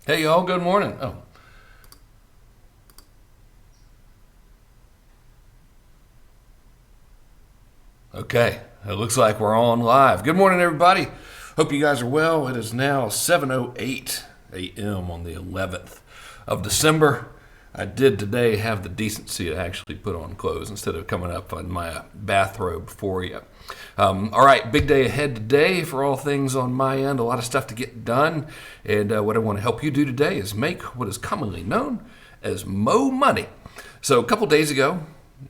Hey y'all, good morning. Okay. It looks like we're on live. Good morning, everybody. Hope you guys are well. It is now 7:08 a.m. on the 11th of December. I did today have the decency to actually put on clothes instead of coming up in my bathrobe for you. All right, big day ahead today for all things on my end. A lot of stuff to get done. And what I want to help you do today is make what is commonly known as Mo Money. So a couple days ago,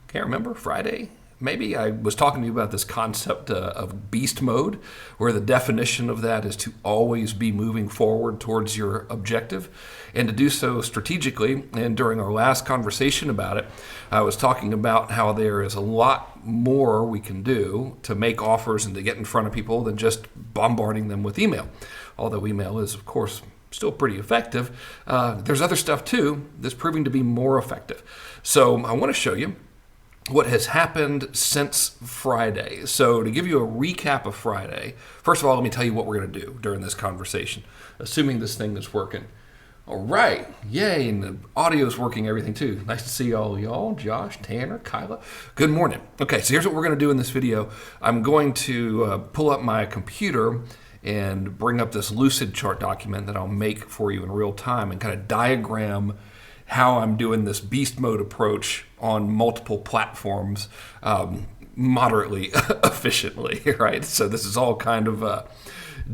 can't remember, Friday, maybe, I was talking to you about this concept of beast mode, where the definition of that is to always be moving forward towards your objective and to do so strategically. And during our last conversation about it, I was talking about how there is a lot more we can do to make offers and to get in front of people than just bombarding them with email. Although email is, of course, still pretty effective, there's other stuff too that's proving to be more effective. So I want to show you what has happened since Friday. So to give you a recap of Friday, first of all, let me tell you what we're going to do during this conversation, assuming this thing is working. All right, yay, and the audio's working, everything too. Nice to see all y'all, Josh, Tanner, Kyla. Good morning. Okay, so here's what we're going to do in this video. I'm going to pull up my computer and bring up this Lucidchart document that I'll make for you in real time and kind of diagram how I'm doing this beast mode approach on multiple platforms moderately efficiently, right? So this is all kind of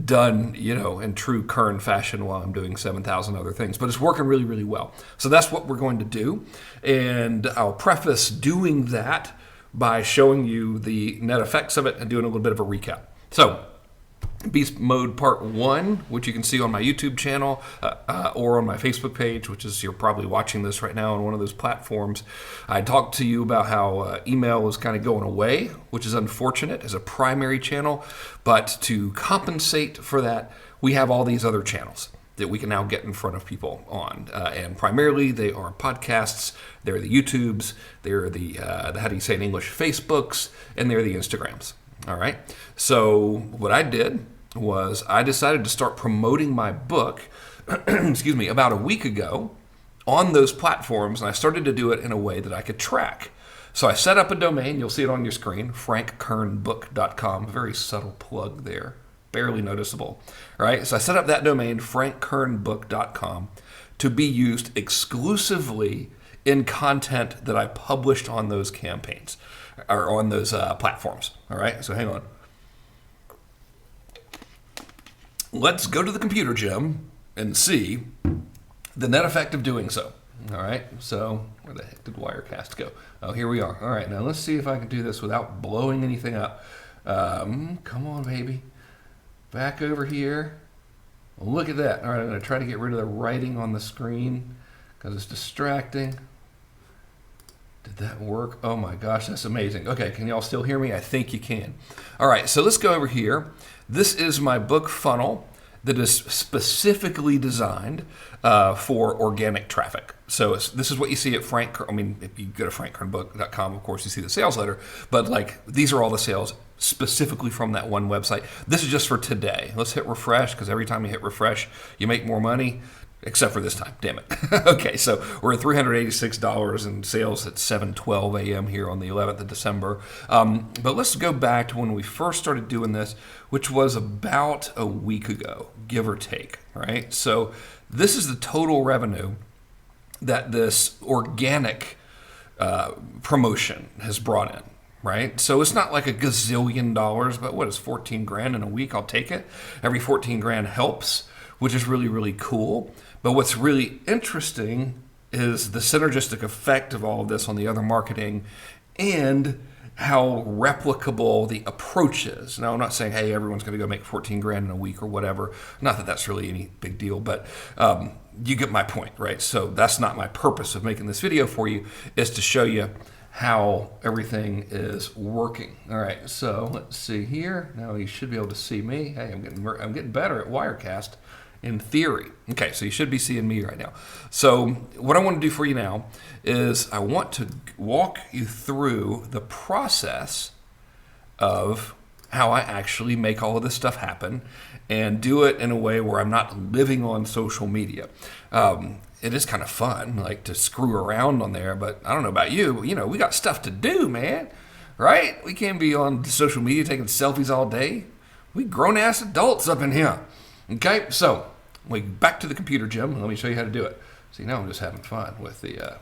done, in true Kern fashion while I'm doing 7,000 other things, but it's working really, really well. So that's what we're going to do. And I'll preface doing that by showing you the net effects of it and doing a little bit of a recap. So Beast Mode Part 1, which you can see on my YouTube channel or on my Facebook page, which is, you're probably watching this right now on one of those platforms. I talked to you about how email was kind of going away, which is unfortunate as a primary channel, but to compensate for that, we have all these other channels that we can now get in front of people on. And primarily they are podcasts, they're the YouTubes, they're the how do you say in English, Facebooks, and they're the Instagrams. All right. So what I did was I decided to start promoting my book, excuse me, about a week ago on those platforms, and I started to do it in a way that I could track. So I set up a domain. You'll see it on your screen, frankkernbook.com. Very subtle plug there, barely noticeable. All right. So I set up that domain, frankkernbook.com, to be used exclusively in content that I published on those campaigns or on those platforms. All right, so hang on. Let's go to the computer gym and see the net effect of doing so. All right, so where the heck did Wirecast go? Oh, here we are. All right, now let's see if I can do this without blowing anything up. Come on, baby. Back over here. Look at that. All right, I'm going to try to get rid of the writing on the screen because it's distracting. Did that work? Oh my gosh, that's amazing. Okay, can y'all still hear me? I think you can. All right, so let's go over here. This is my book funnel that is specifically designed for organic traffic. So this is what you see at if you go to frankkernbook.com, of course, you see the sales letter, but these are all the sales specifically from that one website. This is just for today. Let's hit refresh, because every time you hit refresh, you make more money. Except for this time, damn it. Okay, so we're at $386 in sales at 7:12 a.m. here on the 11th of December. But let's go back to when we first started doing this, which was about a week ago, give or take, right? So this is the total revenue that this organic promotion has brought in. Right? So it's not like a gazillion dollars, but what is 14 grand in a week? I'll take it. Every 14 grand helps, which is really, really cool. But what's really interesting is the synergistic effect of all of this on the other marketing and how replicable the approach is. Now, I'm not saying, hey, everyone's going to go make 14 grand in a week or whatever. Not that that's really any big deal, but you get my point, right? So that's not my purpose of making this video for you, is to show you how everything is working. All right, so let's see here. Now you should be able to see me. Hey, I'm getting better at Wirecast in theory. Okay, so you should be seeing me right now. So what I want to do for you now is I want to walk you through the process of how I actually make all of this stuff happen and do it in a way where I'm not living on social media. It is kind of fun, like to screw around on there, but I don't know about you, but, we got stuff to do, man, right? We can't be on social media taking selfies all day. We grown-ass adults up in here. Okay, so back to the computer, Jim. Let me show you how to do it. See, now I'm just having fun with the,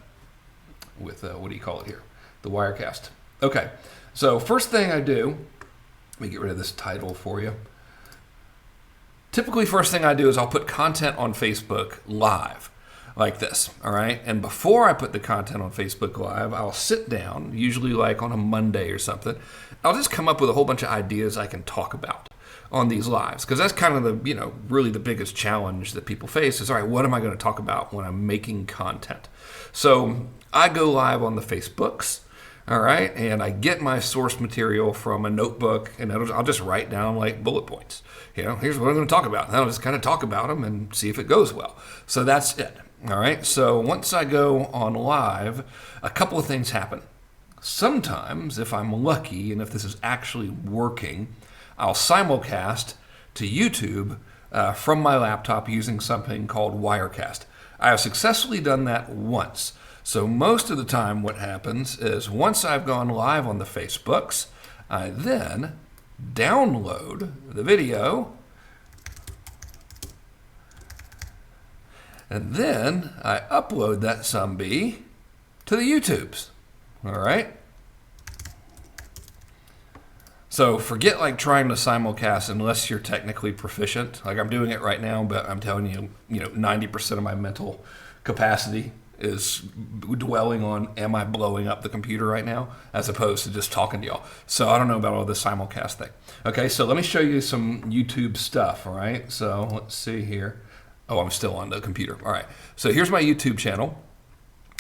what do you call it here? The Wirecast. Okay, so first thing I do, let me get rid of this title for you. Typically, first thing I do is I'll put content on Facebook Live, like this, all right? And before I put the content on Facebook Live, I'll sit down, usually like on a Monday or something. I'll just come up with a whole bunch of ideas I can talk about on these lives, because that's kind of the, really the biggest challenge that people face is, all right, what am I going to talk about when I'm making content? So I go live on the Facebooks, all right, and I get my source material from a notebook, and I'll just write down like bullet points. Here's what I'm going to talk about. And I'll just kind of talk about them and see if it goes well. So that's it, all right? So once I go on live, a couple of things happen. Sometimes, if I'm lucky and if this is actually working, I'll simulcast to YouTube from my laptop using something called Wirecast. I have successfully done that once. So most of the time what happens is once I've gone live on the Facebooks, I then download the video, and then I upload that sumbie to the YouTubes. All right? So forget like trying to simulcast unless you're technically proficient. Like I'm doing it right now, but I'm telling you, 90% of my mental capacity is dwelling on, am I blowing up the computer right now, as opposed to just talking to y'all. So I don't know about all this simulcast thing. Okay, so let me show you some YouTube stuff, all right? So let's see here. Oh, I'm still on the computer. All right, so here's my YouTube channel.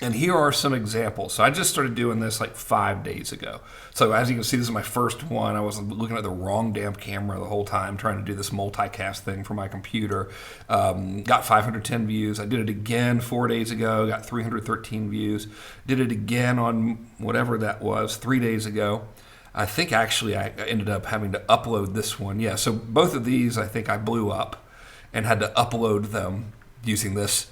And here are some examples. So I just started doing this like 5 days ago. So as you can see, this is my first one. I was looking at the wrong damn camera the whole time, trying to do this multicast thing for my computer. Got 510 views. I did it again 4 days ago, got 313 views. Did it again on whatever that was 3 days ago. I think actually I ended up having to upload this one. Yeah, so both of these I think I blew up and had to upload them using this.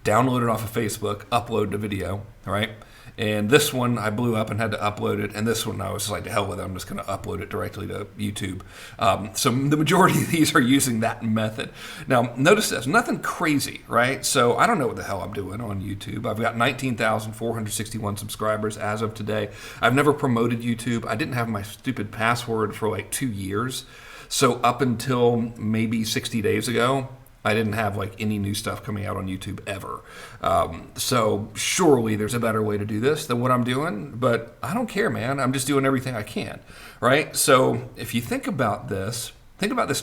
Download it off of Facebook, upload the video, all right? And this one I blew up and had to upload it, and this one I was like, to hell with it, I'm just going to upload it directly to YouTube. So the majority of these are using that method. Now, notice this, nothing crazy, right? So I don't know what the hell I'm doing on YouTube. I've got 19,461 subscribers as of today. I've never promoted YouTube. I didn't have my stupid password for like 2 years. So up until maybe 60 days ago, I didn't have like any new stuff coming out on YouTube ever. So surely there's a better way to do this than what I'm doing, but I don't care, man. I'm just doing everything I can, right? So if you think about this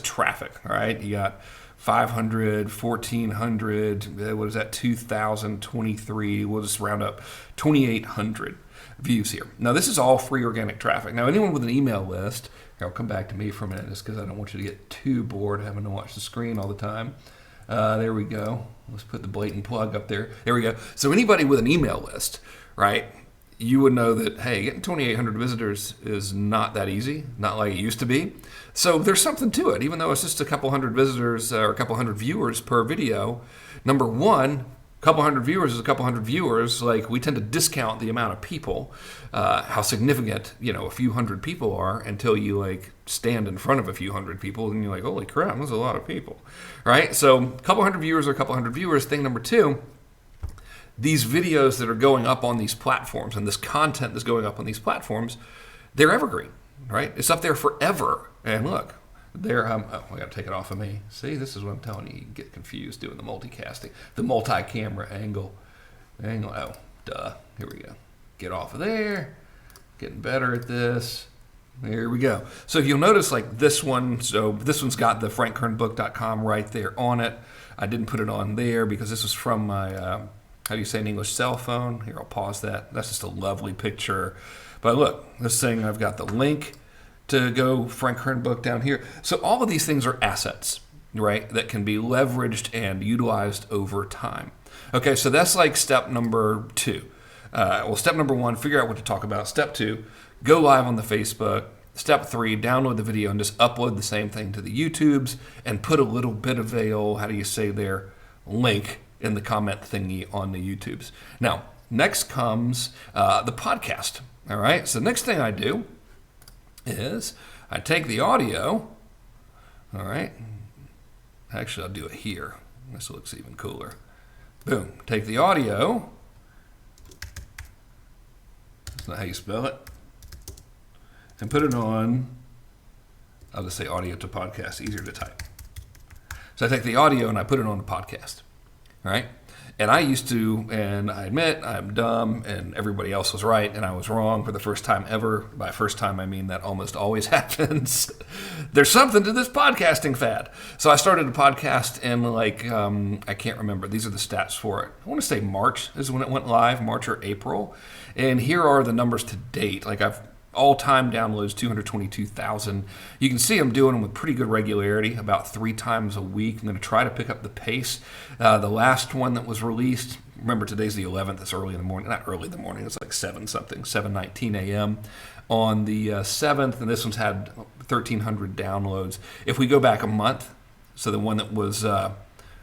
traffic, all right? You got 500, 1,400, what is that, 2,023, we'll just round up, 2,800 views here. Now this is all free organic traffic. Now anyone with an email list, I'll come back to me for a minute just because I don't want you to get too bored having to watch the screen all the time. There we go. Let's put the blatant plug up there. There we go. So anybody with an email list, right, you would know that, hey, getting 2,800 visitors is not that easy, not like it used to be. So there's something to it. Even though it's just a couple hundred visitors or a couple hundred viewers per video, number one, a couple hundred viewers is a couple hundred viewers. Like, we tend to discount the amount of people, how significant, a few hundred people are until you like stand in front of a few hundred people and you're like, holy crap, that's a lot of people, right? So a couple hundred viewers are a couple hundred viewers. Thing number two, these videos that are going up on these platforms and this content that's going up on these platforms, they're evergreen, right? It's up there forever. And look, there, I got to take it off of me. See, this is what I'm telling you. You get confused doing the multicasting, the multi-camera angle. Oh, duh. Here we go. Get off of there. Getting better at this. There we go. So if you'll notice, like this one, so this one's got the frankkernbook.com right there on it. I didn't put it on there because this was from my, how do you say in English, cell phone. Here, I'll pause that. That's just a lovely picture. But look, this thing, I've got the link to go Frank Kern book down here. So all of these things are assets, right, that can be leveraged and utilized over time. Okay, so that's like step number two. Step number one, figure out what to talk about. Step two, go live on the Facebook. Step 3, download the video and just upload the same thing to the YouTubes and put a little bit of a, link in the comment thingy on the YouTubes. Now, next comes the podcast. All right, so next thing I do is I take the audio. All right, actually I'll do it here. This looks even cooler. Boom, take the audio. That's not how you spell it. And put it on, I'll just say audio to podcast, easier to type. So I take the audio and I put it on the podcast, all right? And I used to, and I admit I'm dumb and everybody else was right and I was wrong for the first time ever. By first time, I mean that almost always happens. There's something to this podcasting fad. So I started a podcast in I can't remember. These are the stats for it. I want to say March is when it went live, March or April. And here are the numbers to date. All-time downloads, 222,000. You can see I'm doing them with pretty good regularity, about 3 times a week. I'm going to try to pick up the pace. The last one that was released, remember today's the 11th, it's early in the morning. Not early in the morning, it's like 7:19 a.m. on the 7th, and this one's had 1,300 downloads. If we go back a month, so the one that was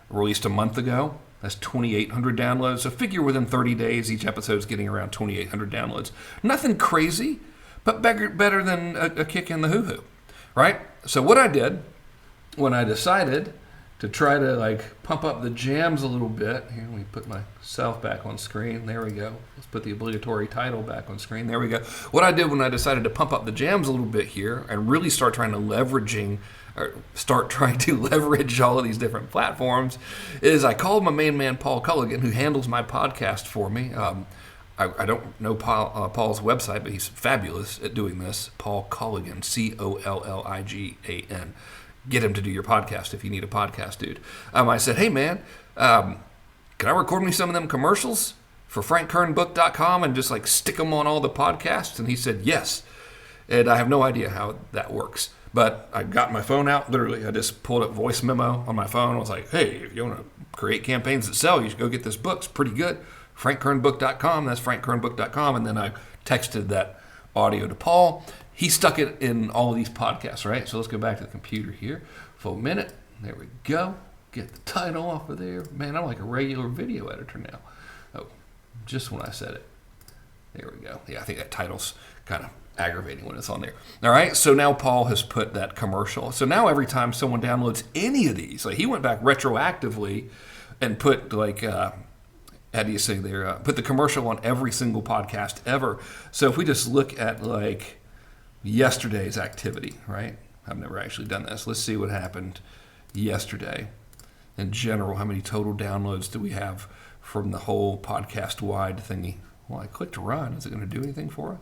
released a month ago, that's 2,800 downloads. So figure within 30 days, each episode's getting around 2,800 downloads. Nothing crazy, but better than a kick in the hoo-hoo, right? So what I did when I decided to try to pump up the jams a little bit, here, let me put myself back on screen, there we go. Let's put the obligatory title back on screen, there we go. What I did when I decided to pump up the jams a little bit here and really start trying to leverage all of these different platforms is I called my main man, Paul Culligan, who handles my podcast for me. I don't know Paul's website, but he's fabulous at doing this. Paul Culligan, Colligan. Get him to do your podcast if you need a podcast, dude. I said, hey, man, can I record me some of them commercials for FrankKernBook.com and just stick them on all the podcasts? And he said, yes. And I have no idea how that works. But I got my phone out, literally. I just pulled up voice memo on my phone. I was like, hey, if you want to create campaigns that sell, you should go get this book. It's pretty good. FrankKernBook.com, that's FrankKernBook.com, and then I texted that audio to Paul. He stuck it in all of these podcasts, right? So let's go back to the computer here for a minute. There we go. Get the title off of there. Man, I'm like a regular video editor now. Oh, just when I said it. There we go. Yeah, I think that title's kind of aggravating when it's on there. All right, so now Paul has put that commercial. So now every time someone downloads any of these, he went back retroactively and put how do you say there? Put the commercial on every single podcast ever. So if we just look at yesterday's activity, right? I've never actually done this. Let's see what happened yesterday. In general, how many total downloads do we have from the whole podcast-wide thingy? Well, I clicked run. Is it going to do anything for it?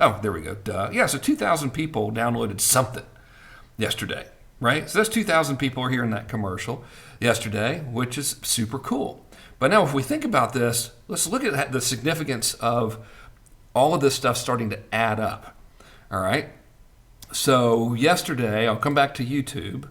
Oh, there we go. Duh. Yeah, so 2,000 people downloaded something yesterday, right? So that's 2,000 people are hearing that commercial yesterday, which is super cool. But now if we think about this, let's look at the significance of all of this stuff starting to add up. All right? So yesterday, I'll come back to YouTube.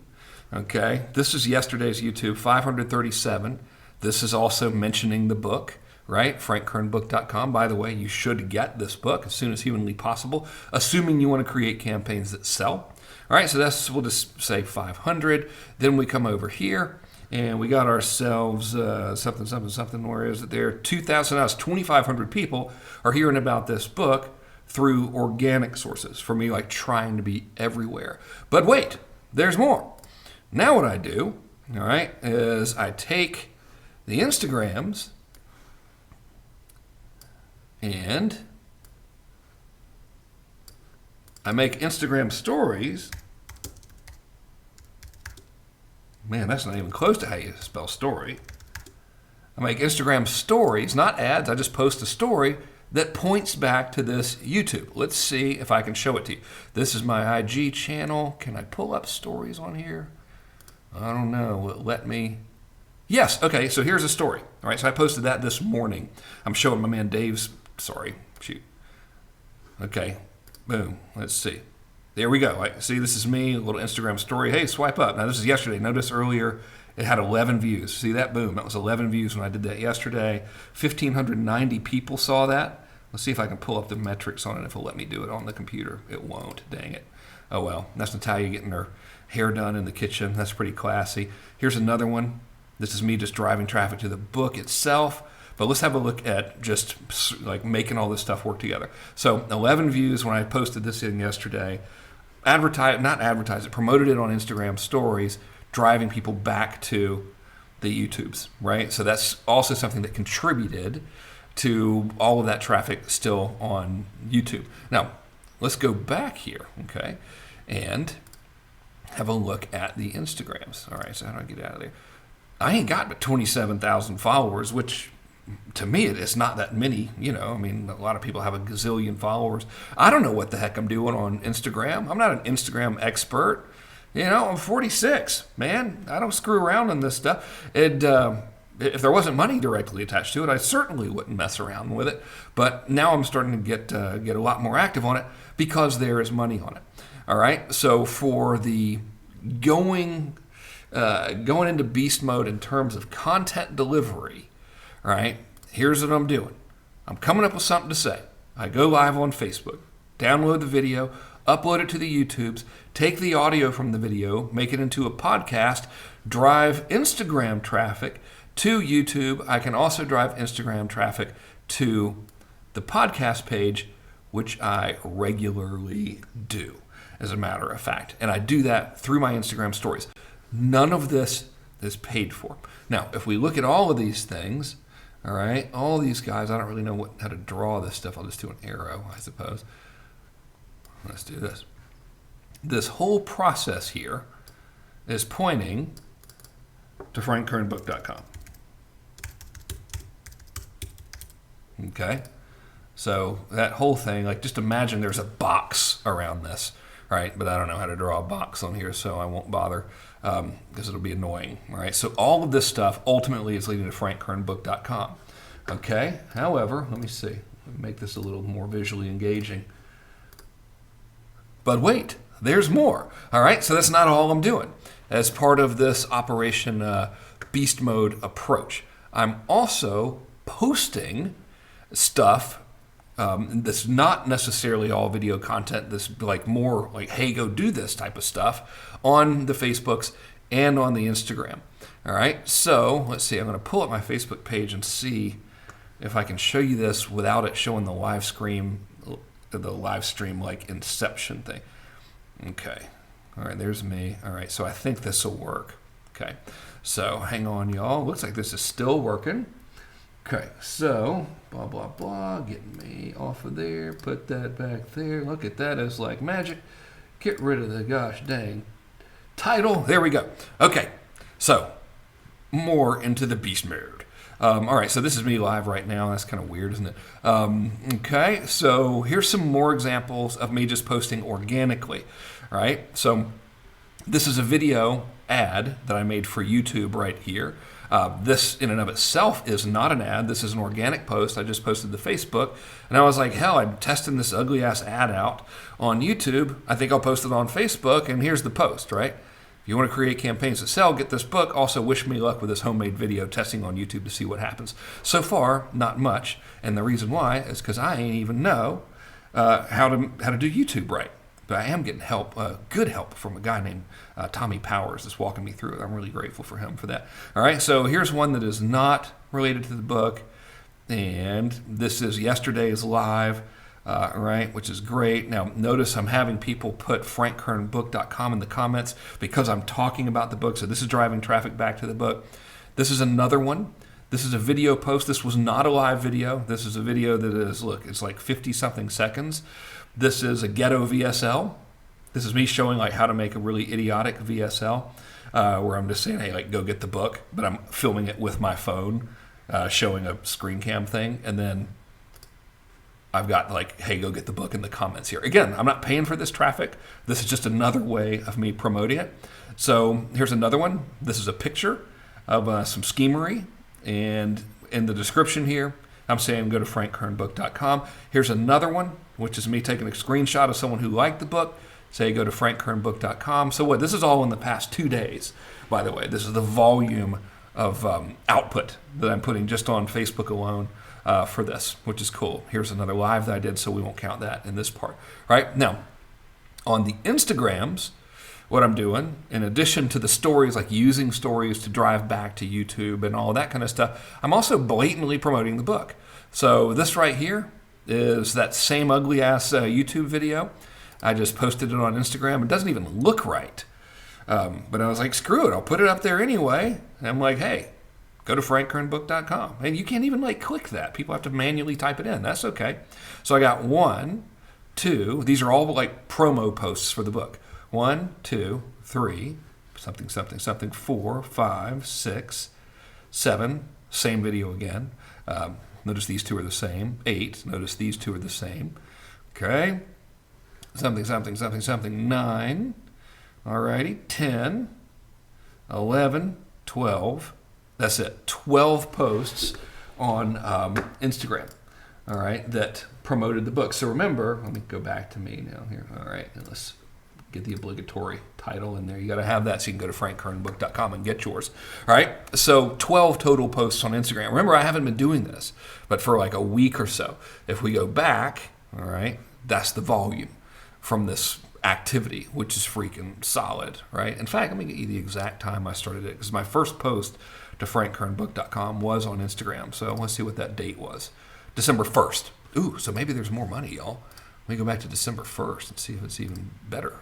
Okay? This is yesterday's YouTube, 537. This is also mentioning the book, right? FrankKernBook.com. By the way, you should get this book as soon as humanly possible, assuming you want to create campaigns that sell. All right, so we'll just say 500. Then we come over here. And we got ourselves something. Where is it there? 2,000. That's 2,500 people are hearing about this book through organic sources. For me, trying to be everywhere. But wait, there's more. Now what I do, all right, is I take the Instagrams and I make Instagram stories. Man, that's not even close to how you spell story. I make Instagram stories, not ads. I just post a story that points back to this YouTube. Let's see if I can show it to you. This is my IG channel. Can I pull up stories on here? I don't know. Will it let me? Yes. Okay, so here's a story. All right, so I posted that this morning. I'm showing my man Dave's. Shoot. Okay, boom. Let's see. There we go. See, this is me, a little Instagram story. Hey, swipe up. Now, this is yesterday. Notice earlier it had 11 views. See that? Boom. That was 11 views when I did that yesterday. 1,590 people saw that. Let's see if I can pull up the metrics on it, if it'll let me do it on the computer. It won't. Dang it. Oh well, that's Natalia getting her hair done in the kitchen. That's pretty classy. Here's another one. This is me just driving traffic to the book itself. But let's have a look at just like making all this stuff work together. So 11 views when I posted this in yesterday. Promoted it on Instagram stories, driving people back to the YouTubes, right? So that's also something that contributed to all of that traffic still on YouTube. Now, let's go back here, okay, and have a look at the Instagrams. All right, so how do I get out of there? I ain't got but 27,000 followers, which to me it's not that many. I mean, a lot of people have a gazillion followers. I don't know what the heck I'm doing on Instagram. I'm not an Instagram expert. I'm 46, man. I don't screw around on this stuff. If there wasn't money directly attached to it, I certainly wouldn't mess around with it. But now I'm starting to get a lot more active on it because there is money on it. All right. So for the going into beast mode in terms of content delivery, all right, here's what I'm doing. I'm coming up with something to say. I go live on Facebook, download the video, upload it to the YouTubes, take the audio from the video, make it into a podcast, drive Instagram traffic to YouTube. I can also drive Instagram traffic to the podcast page, which I regularly do, as a matter of fact. And I do that through my Instagram stories. None of this is paid for. Now, if we look at all of these things, all right, all these guys, I don't really know how to draw this stuff. I'll just do an arrow, I suppose. Let's do this. This whole process here is pointing to frankkernbook.com. Okay? So that whole thing, like just imagine there's a box around this, right? But I don't know how to draw a box on here, so I won't bother because it'll be annoying, all right? So all of this stuff ultimately is leading to frankkernbook.com, okay? However, let me see. Let me make this a little more visually engaging. But wait, there's more. All right, so that's not all I'm doing. As part of this Operation Beast Mode approach, I'm also posting stuff that's not necessarily all video content. This like more like, hey, go do this type of stuff on the Facebooks and on the Instagram. All right, so let's see. I'm going to pull up my Facebook page and see if I can show you this without it showing the live stream like Inception thing. Okay. All right, there's me. All right, so I think this will work. Okay, so hang on, y'all. Looks like this is still working. Okay, so blah, blah, blah. Getting me off of there. Put that back there. Look at that. It's like magic. Get rid of the gosh dang title. There we go. Okay, so more into the beast mode. All right, so this is me live right now. That's kind of weird, isn't it? Okay, so here's some more examples of me just posting organically. All right, so this is a video ad that I made for YouTube right here. This in and of itself is not an ad. This is an organic post. I just posted to Facebook, and I was like, hell, I'm testing this ugly ass ad out on YouTube. I think I'll post it on Facebook, and here's the post, right? If you want to create campaigns that sell, get this book. Also, wish me luck with this homemade video testing on YouTube to see what happens. So far, not much, and the reason why is because I ain't even know how to do YouTube right. But I am getting help, good help from a guy named Tommy Powers that's walking me through it. I'm really grateful for him for that. All right, so here's one that is not related to the book, and this is yesterday's live, right, which is great. Now, notice I'm having people put frankkernbook.com in the comments because I'm talking about the book, so this is driving traffic back to the book. This is another one. This is a video post. This was not a live video. This is a video that is, look, it's like 50-something seconds. This is a ghetto VSL. This is me showing like how to make a really idiotic VSL, where I'm just saying, hey, like go get the book, but I'm filming it with my phone, showing a screen cam thing, and then I've got like, hey, go get the book in the comments here. Again, I'm not paying for this traffic. This is just another way of me promoting it. So here's another one. This is a picture of some schemery, and in the description here, I'm saying go to frankkernbook.com. Here's another one, which is me taking a screenshot of someone who liked the book. Say go to frankkernbook.com. So what? This is all in the past 2 days, by the way. This is the volume of output that I'm putting just on Facebook alone for this, which is cool. Here's another live that I did, so we won't count that in this part. All right, now, On the Instagrams, what I'm doing, in addition to the stories, like using stories to drive back to YouTube and all that kind of stuff, I'm also blatantly promoting the book. So this right here is that same ugly ass YouTube video. I just posted it on Instagram. It doesn't even look right. But I was like, screw it, I'll put it up there anyway. And I'm like, hey, go to frankkernbook.com. And you can't even like click that. People have to manually type it in. That's okay. So I got 1, 2, these are all like promo posts for the book. 1, 2, 3, something, something, something, 4, 5, 6, 7, same video again. Notice these two are the same. 8, notice these two are the same. Okay. Something, something, something, something, 9. Alrighty, 10, 11, 12. That's it. 12 posts on Instagram. All right, that promoted the book. So remember, let me go back to me now here. All right, and let's get the obligatory title in there. You got to have that so you can go to frankkernbook.com and get yours. All right, so 12 total posts on Instagram. Remember, I haven't been doing this, but for like a week or so. If we go back, all right, that's the volume from this activity, which is freaking solid, right? In fact, let me get you the exact time I started it, because my first post to frankkernbook.com was on Instagram. So let's see what that date was. December 1st. Ooh, so maybe there's more money, y'all. Let me go back to December 1st and see if it's even better.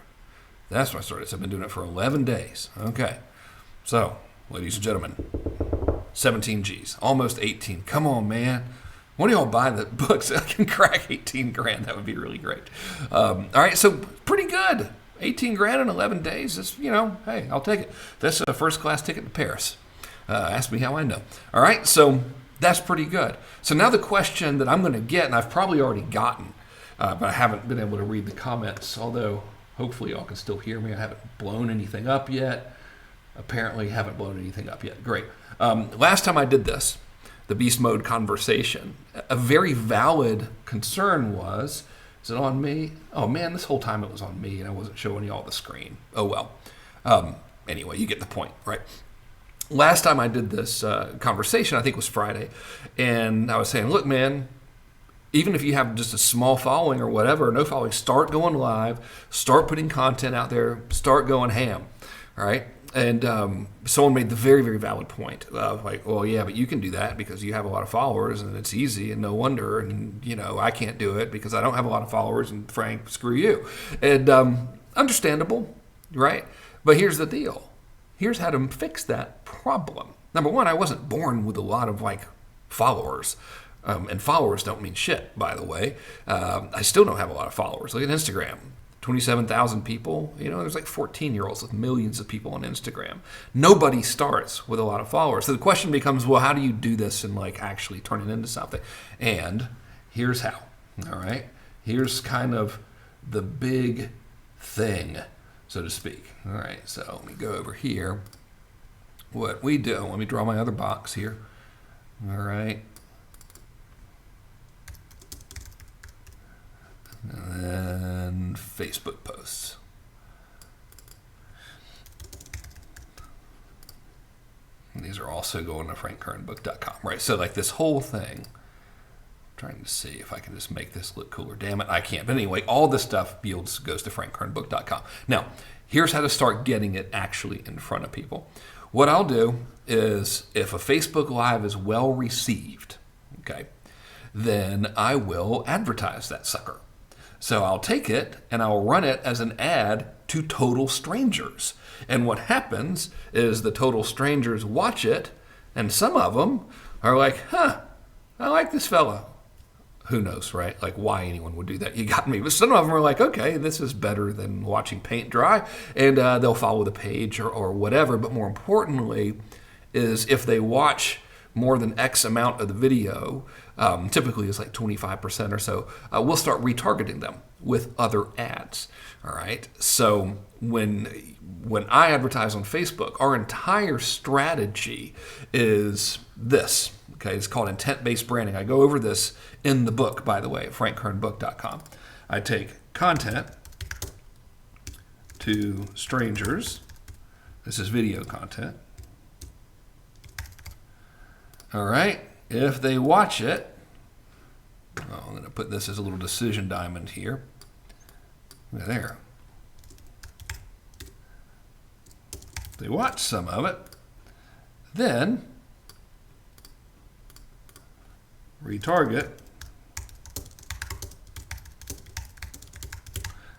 That's when I started. So I've been doing it for 11 days. Okay. So, ladies and gentlemen, 17 G's, almost 18. Come on, man. One of y'all buy the books so I can crack 18 grand. That would be really great. All right, so pretty good. 18 grand in 11 days. That's, hey, I'll take it. That's a first class ticket to Paris. Ask me how I know. All right, so that's pretty good. So now the question that I'm going to get, and I've probably already gotten, but I haven't been able to read the comments, although hopefully y'all can still hear me. I haven't blown anything up yet. Apparently haven't blown anything up yet. Great. Last time I did this, the beast mode conversation, a very valid concern was, is it on me? Oh man, this whole time it was on me and I wasn't showing y'all the screen. Oh well. Anyway, you get the point, right? Last time I did this conversation, I think it was Friday, and I was saying, look, man, even if you have just a small following or whatever, no following, start going live, start putting content out there, start going ham, all right? And someone made the very, very valid point of like, well, yeah, but you can do that because you have a lot of followers and it's easy and no wonder. And, I can't do it because I don't have a lot of followers and Frank, screw you. And understandable, right? But here's the deal. Here's how to fix that problem. Number one, I wasn't born with a lot of followers. And followers don't mean shit, by the way. I still don't have a lot of followers. Look at Instagram. 27,000 people. There's like 14-year-olds with millions of people on Instagram. Nobody starts with a lot of followers. So the question becomes, well, how do you do this and actually turn it into something? And here's how. All right. Here's kind of the big thing, so to speak. All right. So let me go over here. What we do, let me draw my other box here. All right. And then Facebook posts. And these are also going to frankkernbook.com, right? So this whole thing, I'm trying to see if I can just make this look cooler. Damn it, I can't. But anyway, all this stuff goes to frankkernbook.com. Now, here's how to start getting it actually in front of people. What I'll do is if a Facebook Live is well received, okay, then I will advertise that sucker. So I'll take it and I'll run it as an ad to total strangers. And what happens is the total strangers watch it, and some of them are like, I like this fella. Who knows, right? Why anyone would do that. You got me. But some of them are like, okay, this is better than watching paint dry. And they'll follow the page or whatever. But more importantly is if they watch more than X amount of the video, typically it's 25% or so, we'll start retargeting them with other ads. All right. So when I advertise on Facebook, our entire strategy is this. Okay, it's called intent-based branding. I go over this in the book, by the way, at frankkernbook.com. I take content to strangers. This is video content. All right, if they watch it, I'm going to put this as a little decision diamond here. There. they watch some of it, then retarget.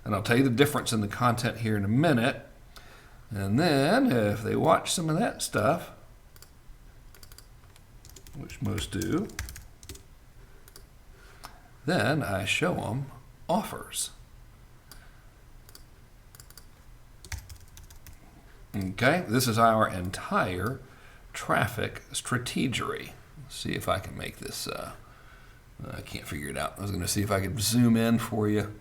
And I'll tell you the difference in the content here in a minute. And then if they watch some of that stuff, which most do, then I show them offers. Okay, this is our entire traffic strategy. Let's see if I can make this, I can't figure it out. I was going to see if I could zoom in for you,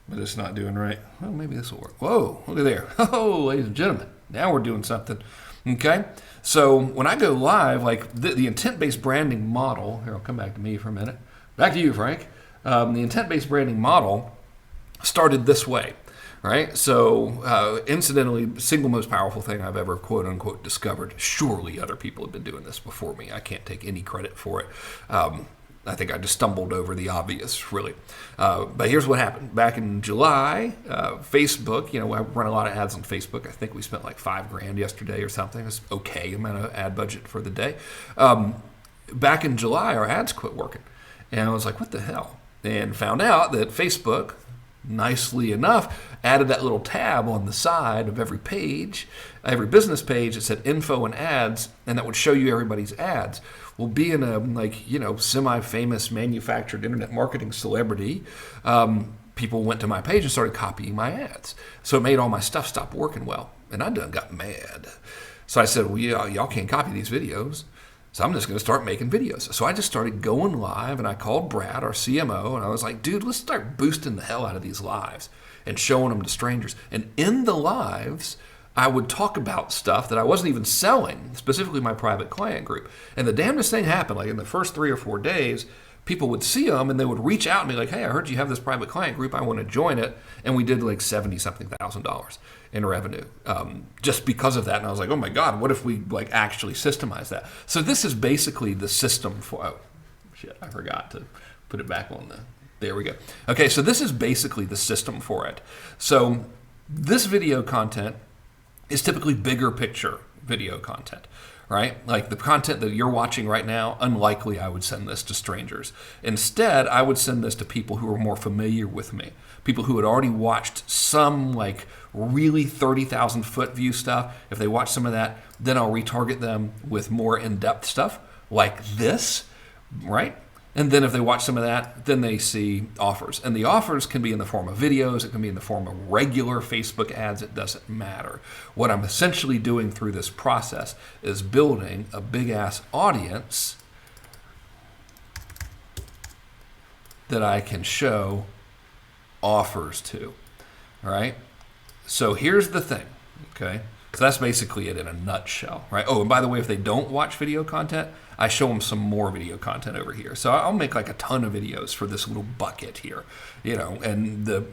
but it's not doing right. Well, maybe this will work. Whoa, look at there. Oh, ladies and gentlemen, now we're doing something. Okay, so when I go live, like the intent-based branding model, here, I'll come back to me for a minute. Back to you, Frank. The intent-based branding model started this way. Right? So, incidentally, single most powerful thing I've ever quote unquote discovered. Surely other people have been doing this before me. I can't take any credit for it. I think I just stumbled over the obvious, really. But here's what happened. Back in July, Facebook, I run a lot of ads on Facebook. I think we spent like $5,000 yesterday or something. It's okay amount of ad budget for the day. Back in July, our ads quit working. And I was like, what the hell? And found out that Facebook, nicely enough, added that little tab on the side of every page, every business page that said info and ads, and that would show you everybody's ads. Well, being a semi-famous manufactured internet marketing celebrity, people went to my page and started copying my ads. So it made all my stuff stop working well, and I done got mad. So I said, well, y'all can't copy these videos. So I'm just going to start making videos. So I just started going live, and I called Brad, our CMO, and I was like, dude, let's start boosting the hell out of these lives and showing them to strangers. And in the lives, I would talk about stuff that I wasn't even selling, specifically my private client group. And the damnedest thing happened, like in the first 3 or 4 days, people would see them and they would reach out and be like, hey, I heard you have this private client group. I want to join it. And we did like $70-something thousand in revenue just because of that. And I was like, oh my God, what if we like actually systemize that? So this is basically the system for, oh shit, I forgot to put it back on there we go. Okay, so this is basically the system for it. So this video content is typically bigger picture video content, right? Like the content that you're watching right now, unlikely I would send this to strangers. Instead, I would send this to people who are more familiar with me, people who had already watched some like really 30,000 foot view stuff. If they watch some of that, then I'll retarget them with more in-depth stuff like this, right? And then if they watch some of that, then they see offers. And the offers can be in the form of videos. It can be in the form of regular Facebook ads. It doesn't matter. What I'm essentially doing through this process is building a big-ass audience that I can show offers to, all right? So here's the thing, okay? So that's basically it in a nutshell, right? Oh, and by the way, if they don't watch video content, I show them some more video content over here. So I'll make like a ton of videos for this little bucket here, and the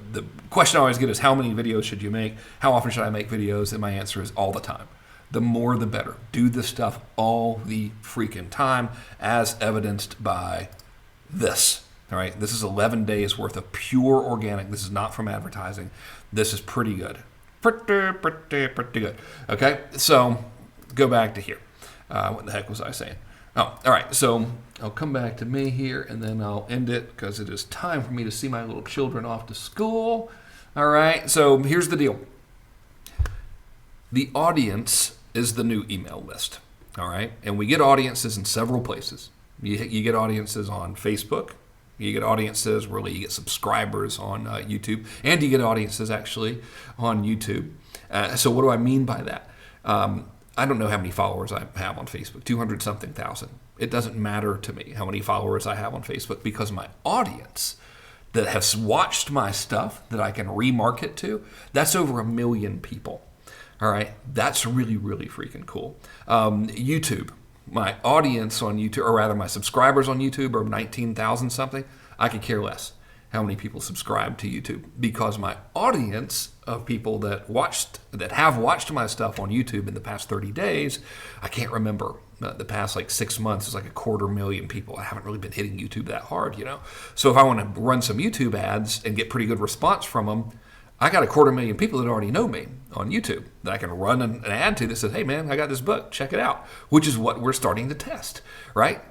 question I always get is how many videos should you make? How often should I make videos? And my answer is all the time. The more the better. Do this stuff all the freaking time, as evidenced by this. All right, this is 11 days worth of pure organic. This is not from advertising. This is pretty good. Pretty good. Okay, so go back to here. What the heck was I saying? Oh, all right, so I'll come back to me here, and then I'll end it because it is time for me to see my little children off to school. All right, so here's the deal. The audience is the new email list, all right? And we get audiences in several places. You get audiences on Facebook. You get audiences, really, you get subscribers on YouTube, and you get audiences actually on YouTube. So what do I mean by that? I don't know how many followers I have on Facebook, 200-something thousand. It doesn't matter to me how many followers I have on Facebook because my audience that has watched my stuff that I can remarket to, that's over 1 million people. All right, that's really, really freaking cool. YouTube. My audience on YouTube, or rather my subscribers on YouTube are 19,000 something. I could care less how many people subscribe to YouTube because my audience of people that have watched my stuff on YouTube in the past 30 days, I can't remember. The past like 6 months is like 250,000 people. I haven't really been hitting YouTube that hard, So if I want to run some YouTube ads and get pretty good response from them, I got 250,000 people that already know me on YouTube that I can run an ad to that says, hey man, I got this book, check it out, which is what we're starting to test, right?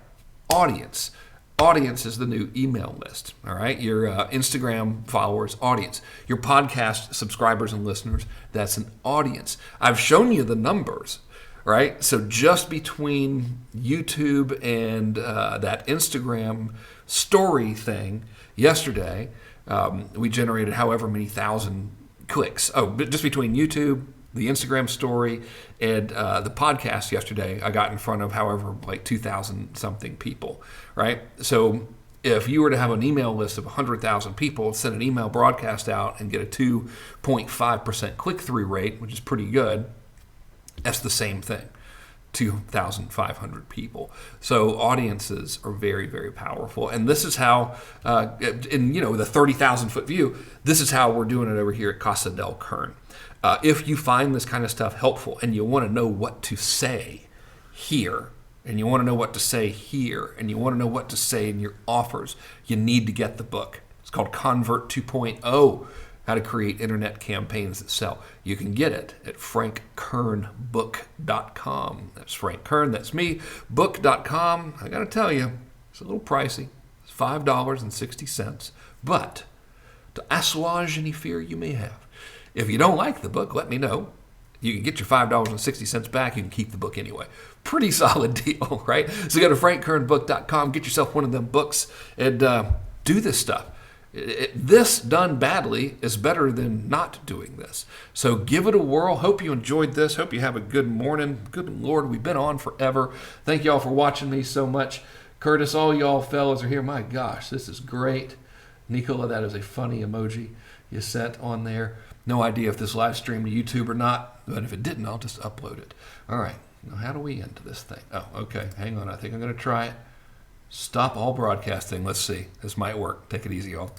Audience. Audience is the new email list, all right? Your Instagram followers, audience. Your podcast subscribers and listeners, that's an audience. I've shown you the numbers, right? So just between YouTube and that Instagram story thing yesterday, we generated however many thousand clicks. Oh, but just between YouTube, the Instagram story, and the podcast yesterday, I got in front of however like 2,000 something people, right? So if you were to have an email list of 100,000 people, send an email broadcast out and get a 2.5% click-through rate, which is pretty good, that's the same thing. 2,500 people. So audiences are very, very powerful. And this is how, in the 30,000 foot view, this is how we're doing it over here at Casa del Kern. If you find this kind of stuff helpful and you want to know what to say here, and you want to know what to say here, and you want to know what to say in your offers, you need to get the book. It's called Convert 2.0. How to Create Internet Campaigns That Sell. You can get it at FrankKernBook.com. That's Frank Kern, that's me. Book.com, I got to tell you, it's a little pricey. It's $5.60. But to assuage any fear you may have, if you don't like the book, let me know. You can get your $5.60 back. You can keep the book anyway. Pretty solid deal, right? So go to FrankKernBook.com, get yourself one of them books, and do this stuff. This done badly is better than not doing this. So give it a whirl. Hope you enjoyed this. Hope you have a good morning. Good Lord, we've been on forever. Thank y'all for watching me so much. Curtis, all y'all fellas are here. My gosh, this is great. Nicola, that is a funny emoji you sent on there. No idea if this live streamed to YouTube or not, but if it didn't, I'll just upload it. All right, now how do we end this thing? Oh, okay, hang on. I think I'm going to try it. Stop all broadcasting. Let's see. This might work. Take it easy, y'all.